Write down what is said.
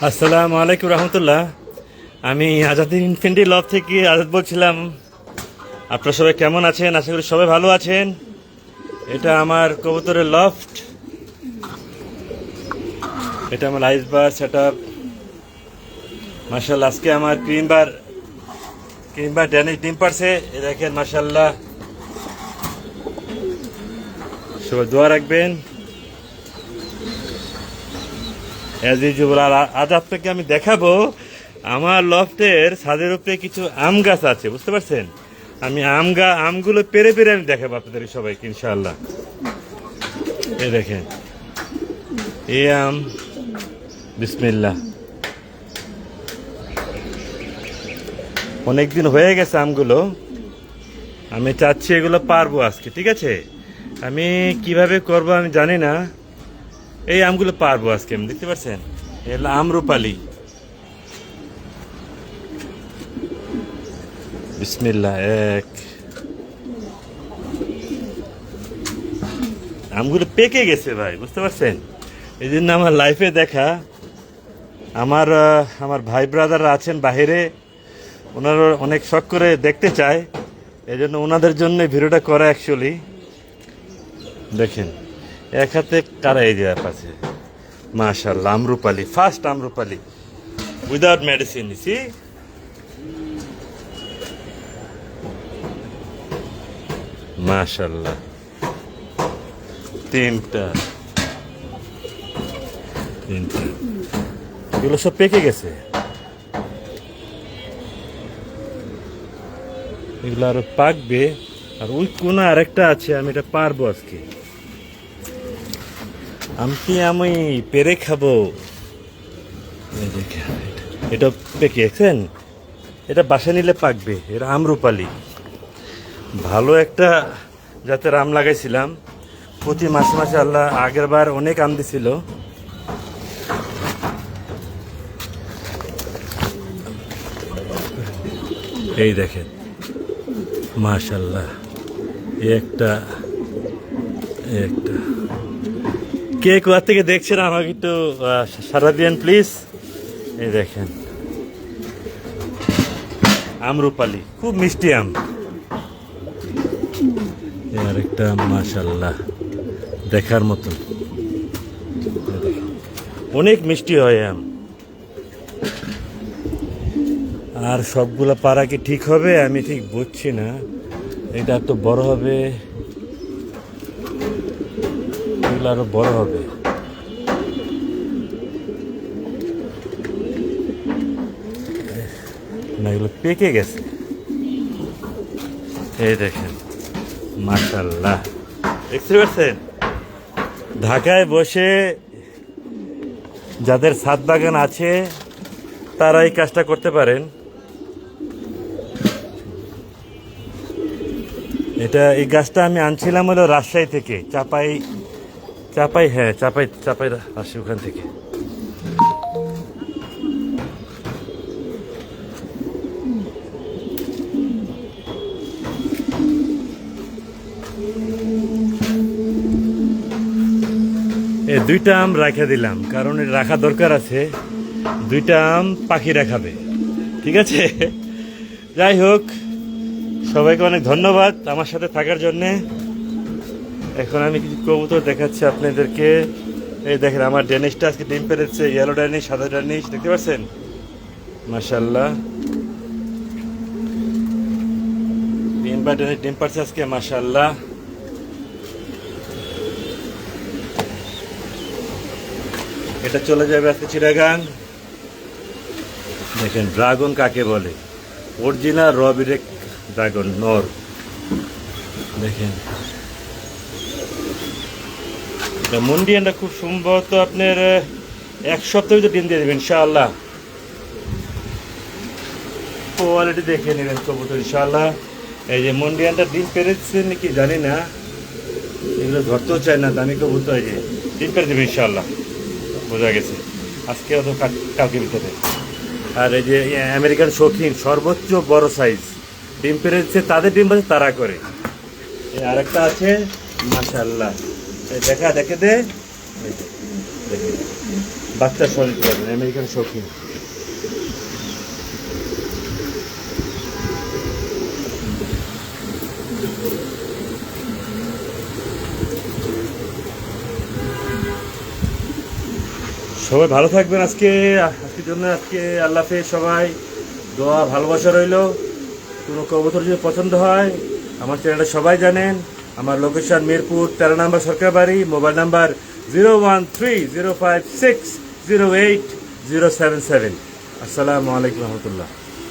আসসালামু আলাইকুম রহমতুল্লাহ। আমি আজাদের ইনফিনিটি লব থেকে আজাদ বলছিলাম। আপনারা সবাই কেমন আছেন? আশা করি সবাই ভালো আছেন। এটা আমার কবুতরের লফট, এটা আমার লাইস বার সেট আপ। মার্শাল্লাহ, আজকে আমার ক্রিমবার ড্যানিশ ডিম পারছে। এ দেখেন মার্শাল্লাহ, সবাই দোয়া রাখবেন। As usual. আর আজ আপনাকে আমি দেখাবো আমার লফটের ছাদের উপরে কিছু আম গাছ আছে, বুঝতে পারছেন? আমি আমগুলো পেরে পেরে আমি দেখাবো আপনাদের সবাইকে ইনশাআল্লাহ। এই দেখেন এই আম, বিসমিল্লাহ। অনেকদিন হয়ে গেছে আমগুলো, আমি চাচ্ছি এগুলো পারবো আজকে, ঠিক আছে? আমি কিভাবে করবো আমি জানি না, এই আমগুলো পারবো আজকে আমি। দেখতে পাচ্ছেন এগুলো আমরুপালি। বিসমিল্লাহ। আমগুলো পেকে গেছে ভাই, বুঝতে পারছেন? এই জন্য আমার লাইফে দেখা আমার ভাই ব্রাদাররা আছেন বাহিরে, ওনারা অনেক শখ করে দেখতে চায়, এই জন্য ওনাদের জন্য ভিডিওটা করা অ্যাকচুয়ালি। দেখেন এক হাতে কারা এই যে আছে, মাশাআল্লাহ Amrapali, first Amrapali without medicine. See মাশাআল্লাহ, তিনটা এগুলো সব পেকে গেছে, এগুলো আরো পাকবে। আর ওই কোনা আরেকটা আছে, আমি এটা পারবো আজকে। আমি পেরে খাবো। এটা পেকে গেছেন, এটা বাসা নিলে পাকবে। এটা আমরুপালি, ভালো একটা জাতের আম লাগাইছিলাম। প্রতি মাসে মাসে আল্লাহ আগের বার অনেক আম দিছিল। এই দেখেন মাশাআল্লাহ, একটা কে কোথা থেকে দেখছেন আমাকে একটু সাড়া দিয়েন প্লিজ। এই দেখেন আমরুপালি, খুব মিষ্টি আম। আর একটা মাশাআল্লাহ দেখার মতন, অনেক মিষ্টি হয় আম। আর সবগুলা পারা কি ঠিক হবে আমি ঠিক বুঝছি না। এটা তো বড় হবে, এগুলো আরো বড় হবে। না, এগুলো পেকে গেছে। এই দেখেন মাশাআল্লাহ, দেখতে পাচ্ছেন? ঢাকায় বসে যাদের ছাদ বাগান আছে তারা এই কাজটা করতে পারেন। এই গাছটা আমি আনছিলাম হলো রাজশাহী থেকে, চাপাই, হ্যাঁ চাপাই রাজশাহী, ওখান থেকে। এই দুইটা আম রাখা দিলাম, কারণ এটা রাখা দরকার আছে। দুইটা আম পাখিরা খাবে, ঠিক আছে? যাই হোক, সবাইকে অনেক ধন্যবাদ আমার সাথে থাকার জন্যে। এখন আমি কিছু কবুতর দেখাচ্ছি আপনাদেরকে। এই দেখেন আমার ড্যানিশটা আজকে ডিম পেড়েছে, ইয়েলো ড্যানিশ, সাদা ড্যানিশ, দেখতে পাচ্ছেন? মাশাআল্লাহ, ক্রিমবার ড্যানিশ ডিম পারছে আজকে, মাশাআল্লাহ। এটা চলে যাবে আজকে চিটাগাং। দেখেন ড্রাগন কাকে বলে, অরিজিনাল রবিরেক ড্রাগন নর। দেখেন মুন্ডিয়ানটা খুব সম্ভবত আপনার এক সপ্তাহ ভিতরে ডিম দিয়ে দেবেন ইনশাআল্লাহ। কোয়ালিটি দেখে নেবেন কবুতর ইনশাআল্লাহ। এই যে মুন্ডিয়ানটা ডিম পেরেছে নাকি জানি না, এগুলো ধরতেও চায় না, দামি কবুতর। এই যে ডিম পেরে দেবে ইনশাআল্লাহ, বোঝা গেছে আজকে অত কালকে ভিতরে। আর এই যে আমেরিকান শৌখিন সর্বোচ্চ বড় সাইজ ডিম পেরেছে, তাদের ডিম পাচ্ছে তারা করে। এই আরেকটা আছে মাশাআল্লাহ, দেখে দে, বাচ্চা সহ নিতে পারবেন, আমেরিকান শৌখিন। সবাই ভালো থাকবেন। আজকের জন্য আল্লাহ হাফেজ। সবাই দোয়া ভালোবাসা রইলো। কোনো কবুতর যদি পছন্দ হয়, আমার চ্যানেলটা সবাই জানেন। আমার লোকেশন মিরপুর 13 নম্বর সরকার বাড়ি। Mobile number 013056080077। আসসালামু আলাইকুম রহমতুল্লাহ।